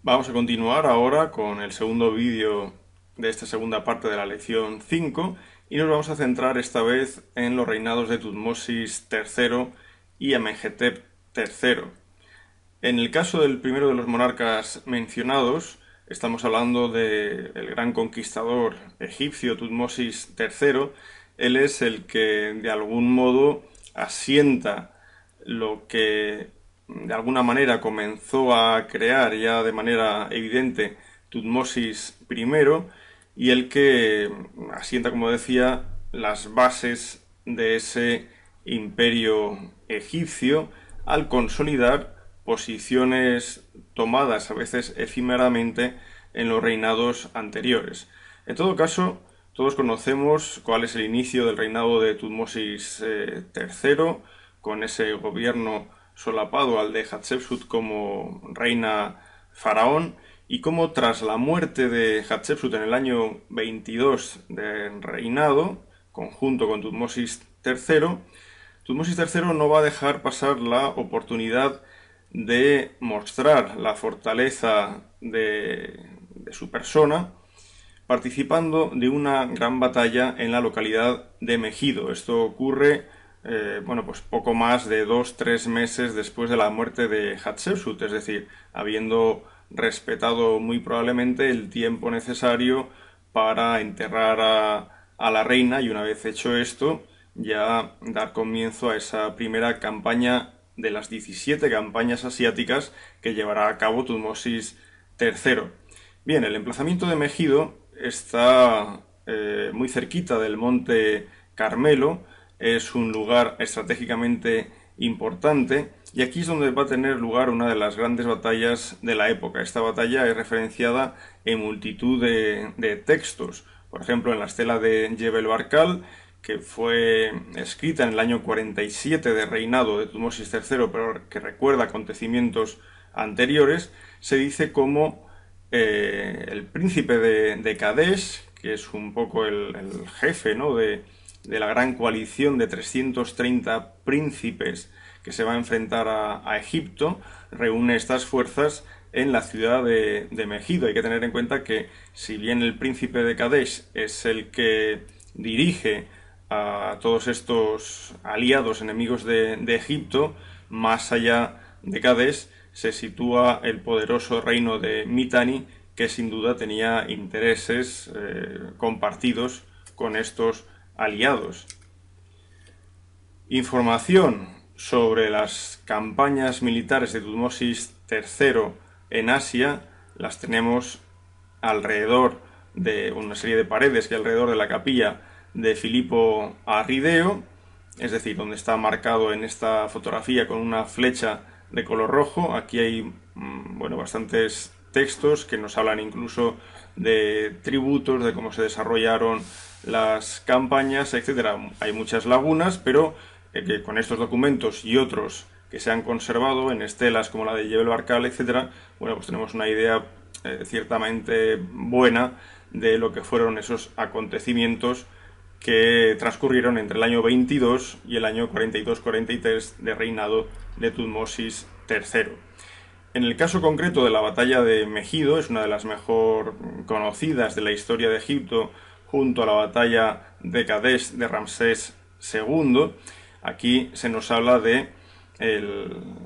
Vamos a continuar ahora con el segundo vídeo de esta segunda parte de la lección 5 y nos vamos a centrar esta vez en los reinados de Tutmosis III y Amenhotep III. En el caso del primero de los monarcas mencionados, estamos hablando del gran conquistador egipcio Tutmosis III. Él es el que de algún modo asienta lo que de alguna manera comenzó a crear ya de manera evidente Tutmosis I y el que asienta, como decía, las bases de ese imperio egipcio al consolidar posiciones tomadas a veces efímeramente en los reinados anteriores. En todo caso, todos conocemos cuál es el inicio del reinado de Tutmosis III, con ese gobierno solapado al de Hatshepsut como reina faraón, y cómo tras la muerte de Hatshepsut en el año 22 de reinado, conjunto con Tutmosis III, Tutmosis III no va a dejar pasar la oportunidad de mostrar la fortaleza de su persona participando de una gran batalla en la localidad de Megido. Esto ocurre pues poco más de 2 o 3 meses después de la muerte de Hatshepsut, es decir, habiendo respetado muy probablemente el tiempo necesario para enterrar a la reina, y una vez hecho esto, ya dar comienzo a esa primera campaña de las 17 campañas asiáticas que llevará a cabo Tutmosis III. Bien, el emplazamiento de Megido está muy cerquita del monte Carmelo, es un lugar estratégicamente importante y aquí es donde va a tener lugar una de las grandes batallas de la época. Esta batalla es referenciada en multitud de textos, por ejemplo en la estela de Jebel Barkal, que fue escrita en el año 47 de reinado de Tutmosis III, pero que recuerda acontecimientos anteriores. Se dice como el príncipe de Kadesh, que es un poco el jefe, ¿no?, de la gran coalición de 330 príncipes que se va a enfrentar a Egipto, reúne estas fuerzas en la ciudad de Megido. Hay que tener en cuenta que si bien el príncipe de Kadesh es el que dirige a todos estos aliados enemigos de Egipto, más allá de Kadesh se sitúa el poderoso reino de Mitanni, que sin duda tenía intereses compartidos con estos aliados. Información sobre las campañas militares de Tutmosis III en Asia las tenemos alrededor de una serie de paredes que hay alrededor de la capilla de Filipo Arrideo, es decir, donde está marcado en esta fotografía con una flecha de color rojo. Aquí hay bastantes textos que nos hablan incluso de tributos, de cómo se desarrollaron las campañas, etcétera. Hay muchas lagunas, pero que con estos documentos y otros que se han conservado en estelas como la de Jebel Barkal, etcétera, pues tenemos una idea ciertamente buena de lo que fueron esos acontecimientos que transcurrieron entre el año 22 y el año 42-43 de reinado de Tutmosis III. En el caso concreto de la batalla de Megido, es una de las mejor conocidas de la historia de Egipto, junto a la batalla de Kadesh de Ramsés II. Aquí se nos habla de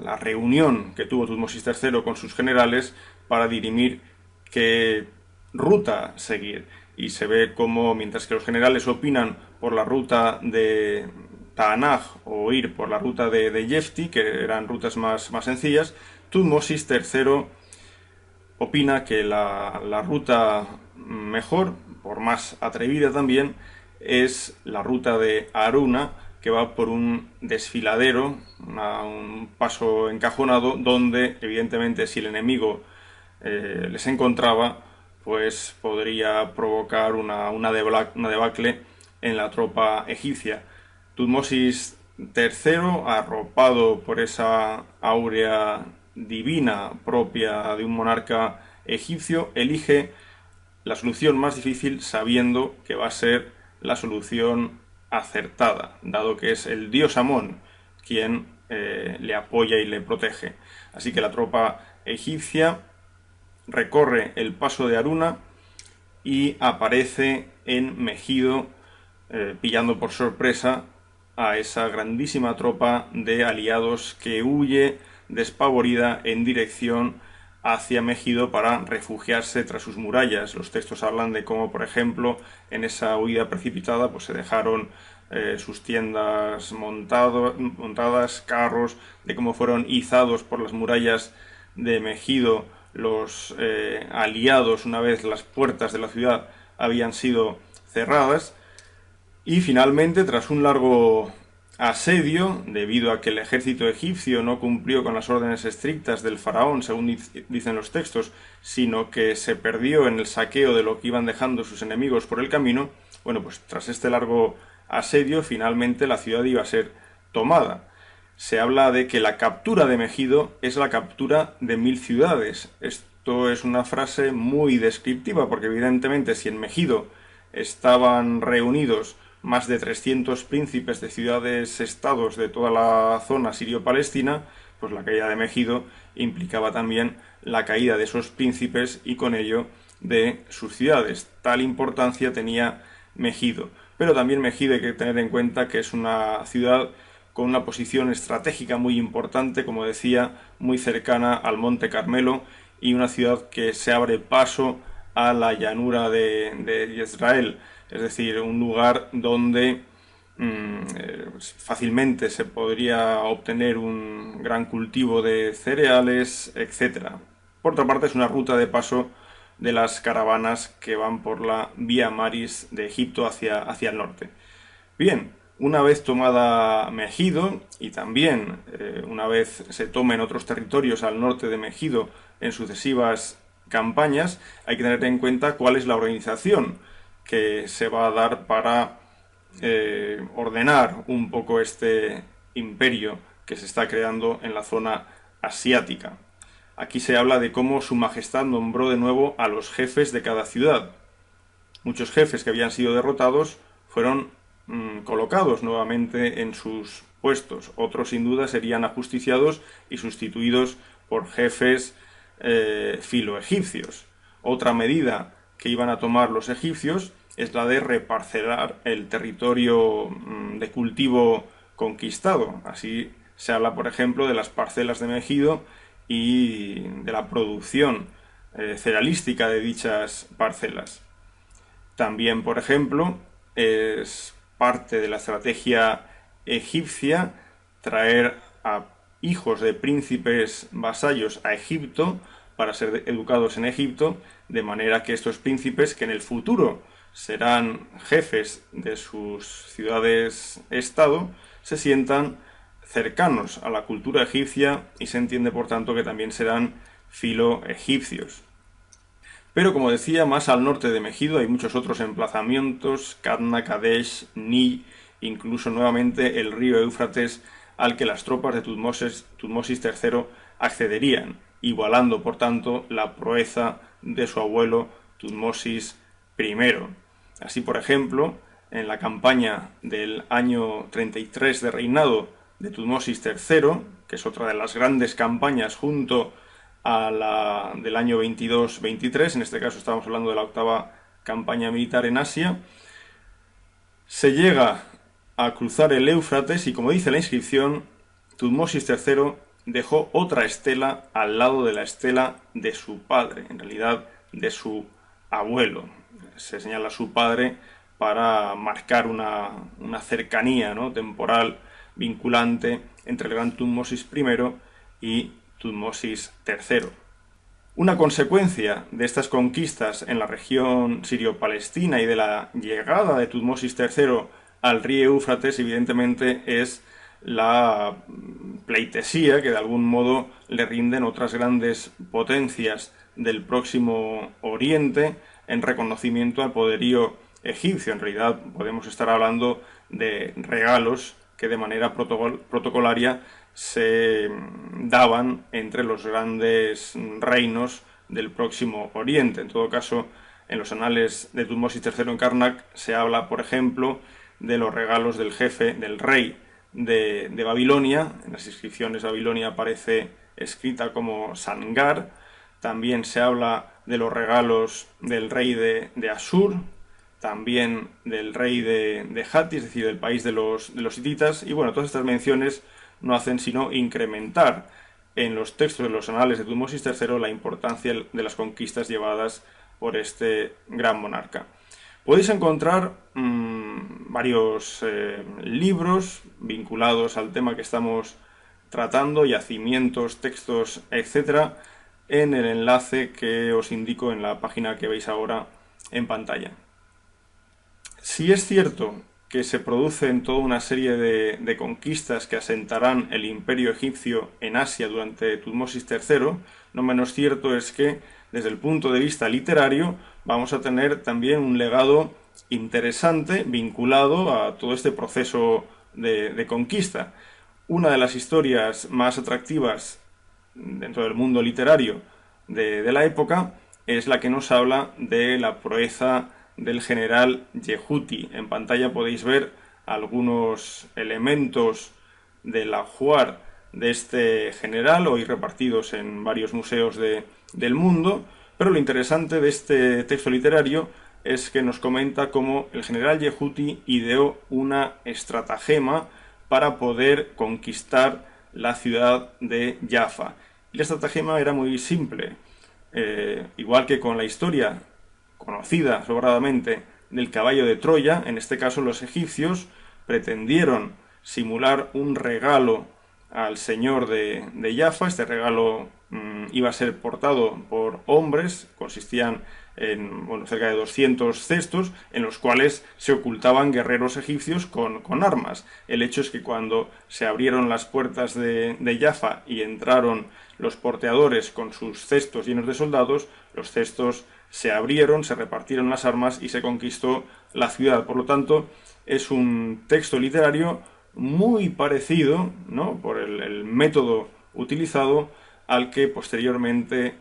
la reunión que tuvo Tutmosis III con sus generales para dirimir qué ruta seguir. Y se ve como, mientras que los generales opinan por la ruta de Taanaj o ir por la ruta de Yefti, que eran rutas más sencillas, Tutmosis III opina que la ruta mejor, por más atrevida también, es la ruta de Aruna, que va por un desfiladero, un paso encajonado, donde evidentemente si el enemigo les encontraba, pues podría provocar una debacle en la tropa egipcia. Tutmosis III, arropado por esa áurea divina propia de un monarca egipcio, elige la solución más difícil sabiendo que va a ser la solución acertada, dado que es el dios Amón quien le apoya y le protege. Así que la tropa egipcia recorre el paso de Aruna y aparece en Megido, pillando por sorpresa a esa grandísima tropa de aliados que huye despavorida en dirección hacia Megido para refugiarse tras sus murallas. Los textos hablan de cómo, por ejemplo, en esa huida precipitada pues se dejaron sus tiendas montadas, carros, de cómo fueron izados por las murallas de Megido los aliados una vez las puertas de la ciudad habían sido cerradas. Y finalmente, tras un largo asedio, debido a que el ejército egipcio no cumplió con las órdenes estrictas del faraón, según dicen los textos, sino que se perdió en el saqueo de lo que iban dejando sus enemigos por el camino, bueno, pues tras este largo asedio, finalmente la ciudad iba a ser tomada. Se habla de que la captura de Megido es la captura de 1000 ciudades. Esto es una frase muy descriptiva, porque evidentemente si en Megido estaban reunidos más de 300 príncipes de ciudades-estados de toda la zona sirio-palestina, pues la caída de Megido implicaba también la caída de esos príncipes y con ello de sus ciudades. Tal importancia tenía Megido. Pero también Megido hay que tener en cuenta que es una ciudad con una posición estratégica muy importante, como decía, muy cercana al Monte Carmelo, y una ciudad que se abre paso a la llanura de Israel, es decir, un lugar donde fácilmente se podría obtener un gran cultivo de cereales, etc. Por otra parte, es una ruta de paso de las caravanas que van por la Vía Maris de Egipto hacia el norte. Bien, una vez tomada Megido, y también una vez se tomen otros territorios al norte de Megido en sucesivas campañas, hay que tener en cuenta cuál es la organización que se va a dar para ordenar un poco este imperio que se está creando en la zona asiática. Aquí se habla de cómo Su Majestad nombró de nuevo a los jefes de cada ciudad. Muchos jefes que habían sido derrotados fueron colocados nuevamente en sus puestos. Otros sin duda serían ajusticiados y sustituidos por jefes filoegipcios. Otra medida que iban a tomar los egipcios es la de reparcelar el territorio de cultivo conquistado. Así se habla, por ejemplo, de las parcelas de Megido y de la producción cerealística de dichas parcelas. También, por ejemplo, es parte de la estrategia egipcia traer a hijos de príncipes vasallos a Egipto para ser educados en Egipto, de manera que estos príncipes, que en el futuro serán jefes de sus ciudades-estado, se sientan cercanos a la cultura egipcia y se entiende por tanto que también serán filo-egipcios. Pero como decía, más al norte de Megido hay muchos otros emplazamientos, Kadna, Kadesh, Ni, incluso nuevamente el río Éufrates, al que las tropas de Tutmosis III accederían, igualando por tanto la proeza de su abuelo Tutmosis I. Así, por ejemplo, en la campaña del año 33 de reinado de Tutmosis III, que es otra de las grandes campañas junto a la del año 22-23, en este caso estamos hablando de la octava campaña militar en Asia, se llega a cruzar el Éufrates y, como dice la inscripción, Tutmosis III dejó otra estela al lado de la estela de su padre, en realidad de su abuelo. Se señala a su padre para marcar una cercanía, ¿no?, temporal vinculante entre el gran Tutmosis I y Tutmosis III. Una consecuencia de estas conquistas en la región sirio-palestina y de la llegada de Tutmosis III al río Éufrates, evidentemente, es la pleitesía que de algún modo le rinden otras grandes potencias del próximo Oriente en reconocimiento al poderío egipcio. En realidad podemos estar hablando de regalos que de manera protocolaria se daban entre los grandes reinos del próximo Oriente. En todo caso, en los anales de Tutmosis III en Karnak se habla, por ejemplo, de los regalos del jefe, del rey de Babilonia. En las inscripciones Babilonia aparece escrita como Sangar, también se habla de los regalos del rey de Asur, también del rey de Hatti, es decir, del país de los hititas, y bueno, todas estas menciones no hacen sino incrementar en los textos de los anales de Tutmosis III la importancia de las conquistas llevadas por este gran monarca. Podéis encontrar varios libros vinculados al tema que estamos tratando, yacimientos, textos, etcétera, en el enlace que os indico en la página que veis ahora en pantalla. Si es cierto que se producen toda una serie de conquistas que asentarán el imperio egipcio en Asia durante Tutmosis III, no menos cierto es que, desde el punto de vista literario, vamos a tener también un legado interesante vinculado a todo este proceso de conquista. Una de las historias más atractivas dentro del mundo literario de la época es la que nos habla de la proeza del general Yehuti. En pantalla podéis ver algunos elementos del ajuar de este general, hoy repartidos en varios museos del mundo, pero lo interesante de este texto literario es que nos comenta cómo el general Yehuti ideó una estratagema para poder conquistar la ciudad de Jaffa. Y la estratagema era muy simple. Igual que con la historia conocida sobradamente del caballo de Troya, en este caso los egipcios pretendieron simular un regalo al señor de Jaffa. Este regalo iba a ser portado por hombres, consistían en cerca de 200 cestos en los cuales se ocultaban guerreros egipcios con armas. El hecho es que cuando se abrieron las puertas de Jaffa y entraron los porteadores con sus cestos llenos de soldados, los cestos se abrieron, se repartieron las armas y se conquistó la ciudad. Por lo tanto, es un texto literario muy parecido, ¿no?, por el método utilizado al que posteriormente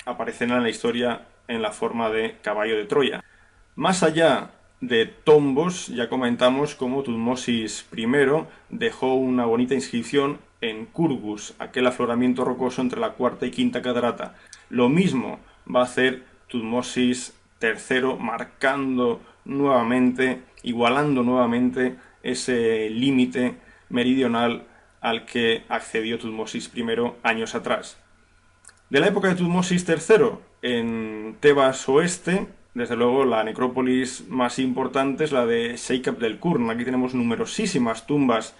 aparecerá en la historia en la forma de caballo de Troya. Más allá de tombos, ya comentamos cómo Tutmosis I dejó una bonita inscripción en Kurgus, aquel afloramiento rocoso entre la cuarta y quinta catarata. Lo mismo va a hacer Tutmosis III, marcando nuevamente, igualando nuevamente ese límite meridional al que accedió Tutmosis I años atrás. De la época de Tutmosis III, en Tebas Oeste, desde luego la necrópolis más importante es la de Sheikh Abdel Qurn. Aquí tenemos numerosísimas tumbas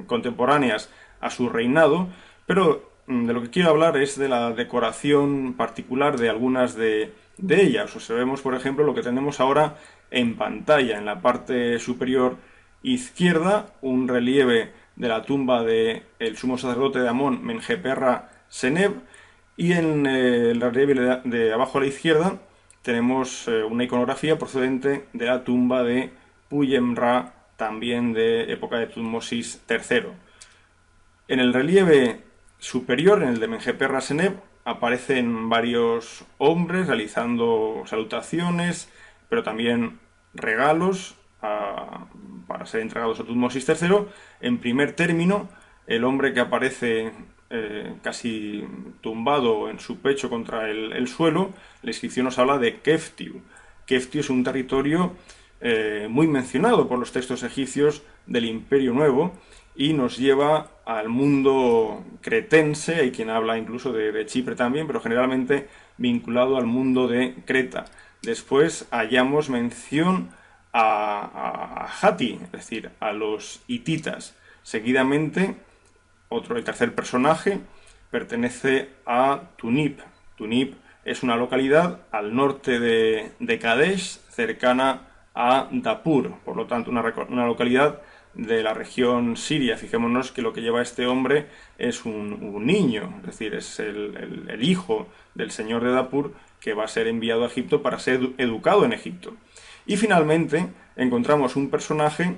contemporáneas a su reinado, pero de lo que quiero hablar es de la decoración particular de algunas de ellas. Observemos, por ejemplo, lo que tenemos ahora en pantalla. En la parte superior izquierda, un relieve de la tumba del sumo sacerdote de Amón, Menjeperra Seneb, y en el relieve de abajo a la izquierda tenemos una iconografía procedente de la tumba de Puyem-Ra, también de época de Tutmosis III. En el relieve superior, en el de Menjeperra Seneb, aparecen varios hombres realizando salutaciones, pero también regalos para ser entregados a Tutmosis III. En primer término, el hombre que aparece casi tumbado en su pecho contra el suelo, la inscripción nos habla de Keftiu. Keftiu es un territorio muy mencionado por los textos egipcios del Imperio Nuevo y nos lleva al mundo cretense. Hay quien habla incluso de Chipre también, pero generalmente vinculado al mundo de Creta. Después hallamos mención a Hatti, es decir, a los hititas. Seguidamente, el tercer personaje pertenece a Tunip. Tunip es una localidad al norte de Kadesh, cercana a Dapur, por lo tanto una localidad de la región siria. Fijémonos que lo que lleva este hombre es un niño, es decir, es el hijo del señor de Dapur, que va a ser enviado a Egipto para ser educado en Egipto. Y finalmente encontramos un personaje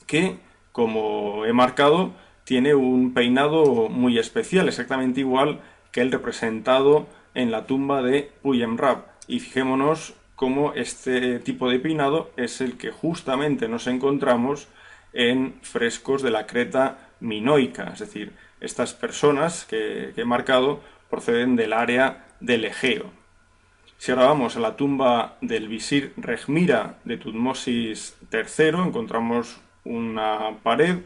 que, como he marcado, tiene un peinado muy especial, exactamente igual que el representado en la tumba de Puyem-Rab. Y fijémonos cómo este tipo de peinado es el que justamente nos encontramos en frescos de la Creta minoica, es decir, Estas personas que he marcado proceden del área del Egeo. Si ahora vamos a la tumba del visir Rehmira de Tutmosis III, encontramos una pared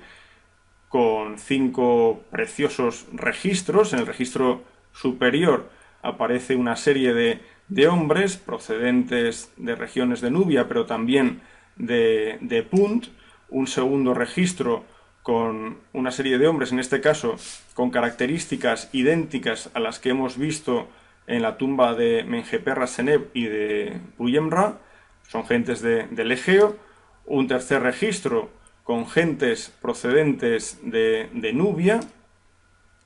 con 5 preciosos registros. En el registro superior aparece una serie de hombres procedentes de regiones de Nubia, pero también de Punt. Un segundo registro con una serie de hombres, en este caso con características idénticas a las que hemos visto en la tumba de Menjeperra Seneb y de Puyemra, son gentes del Egeo. Un tercer registro con gentes procedentes de Nubia,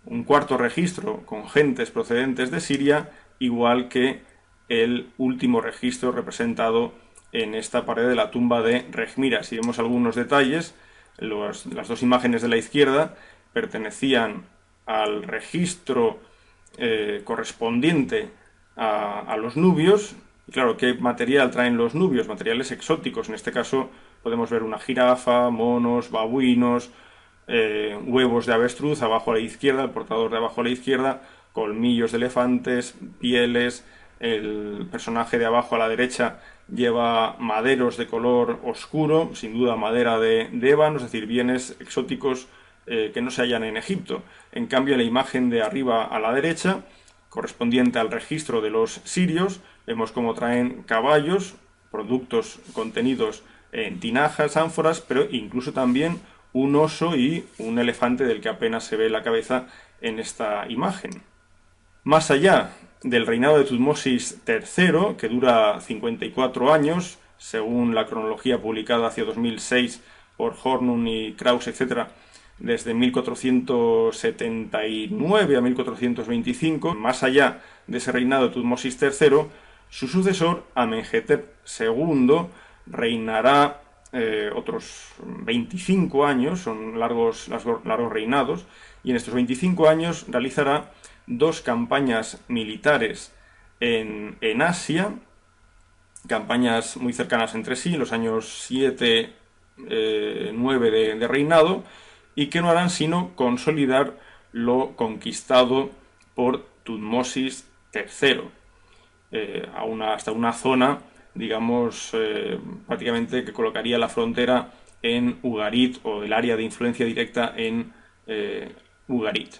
un cuarto registro con gentes procedentes de Siria, igual que el último registro representado en esta pared de la tumba de Rehmira. Si vemos algunos detalles, las dos imágenes de la izquierda pertenecían al registro correspondiente a los nubios. Y claro, ¿qué material traen los nubios? Materiales exóticos. En este caso podemos ver una jirafa, monos, babuinos, huevos de avestruz abajo a la izquierda, el portador de abajo a la izquierda, colmillos de elefantes, pieles. El personaje de abajo a la derecha lleva maderos de color oscuro, sin duda madera de ébano, es decir, bienes exóticos que no se hallan en Egipto. En cambio, la imagen de arriba a la derecha, correspondiente al registro de los sirios, vemos cómo traen caballos, productos contenidos en tinajas, ánforas, pero incluso también un oso y un elefante del que apenas se ve la cabeza en esta imagen. Más allá del reinado de Tutmosis III, que dura 54 años, según la cronología publicada hacia 2006 por Hornung y Krauss, etc., desde 1479 a 1425, más allá de ese reinado de Tutmosis III, su sucesor, Amenhotep II, reinará otros 25 años, son largos reinados, y en estos 25 años realizará 2 campañas militares en Asia, campañas muy cercanas entre sí, en los años 7, 9 de reinado, y que no harán sino consolidar lo conquistado por Tutmosis III, hasta una zona, digamos, prácticamente que colocaría la frontera en Ugarit, o el área de influencia directa en Ugarit.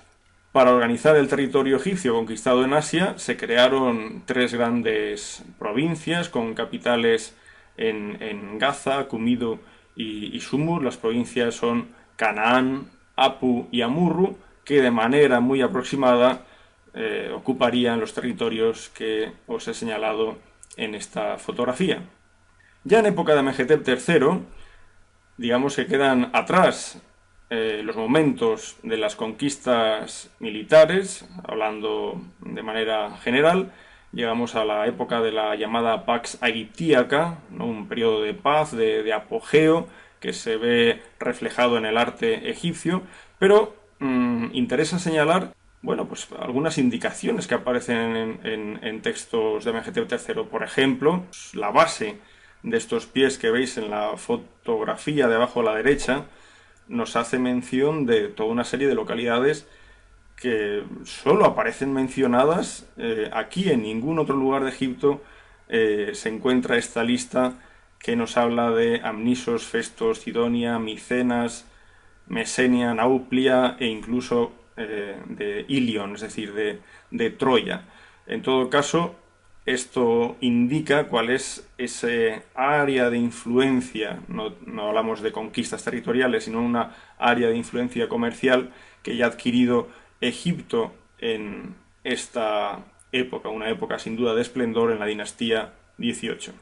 Para organizar el territorio egipcio conquistado en Asia se crearon 3 grandes provincias con capitales en Gaza, Kumidu y Sumur. Las provincias son Canaán, Apu y Amurru, que de manera muy aproximada ocuparían los territorios que os he señalado en esta fotografía. Ya en época de Amenhotep III, digamos que quedan atrás los momentos de las conquistas militares, hablando de manera general. Llegamos a la época de la llamada Pax Aegyptiaca, ¿no? Un periodo de paz, de apogeo, que se ve reflejado en el arte egipcio, pero interesa señalar, bueno, pues algunas indicaciones que aparecen en textos de Amenhotep III. Por ejemplo, la base de estos pies que veis en la fotografía de abajo a la derecha nos hace mención de toda una serie de localidades que solo aparecen mencionadas aquí. En ningún otro lugar de Egipto se encuentra esta lista que nos habla de Amnisos, Festos, Cidonia, Micenas, Mesenia, Nauplia e incluso de Ilion, es decir, de Troya. En todo caso, esto indica cuál es ese área de influencia, no hablamos de conquistas territoriales, sino una área de influencia comercial que ya ha adquirido Egipto en esta época, una época sin duda de esplendor en la dinastía XVIII.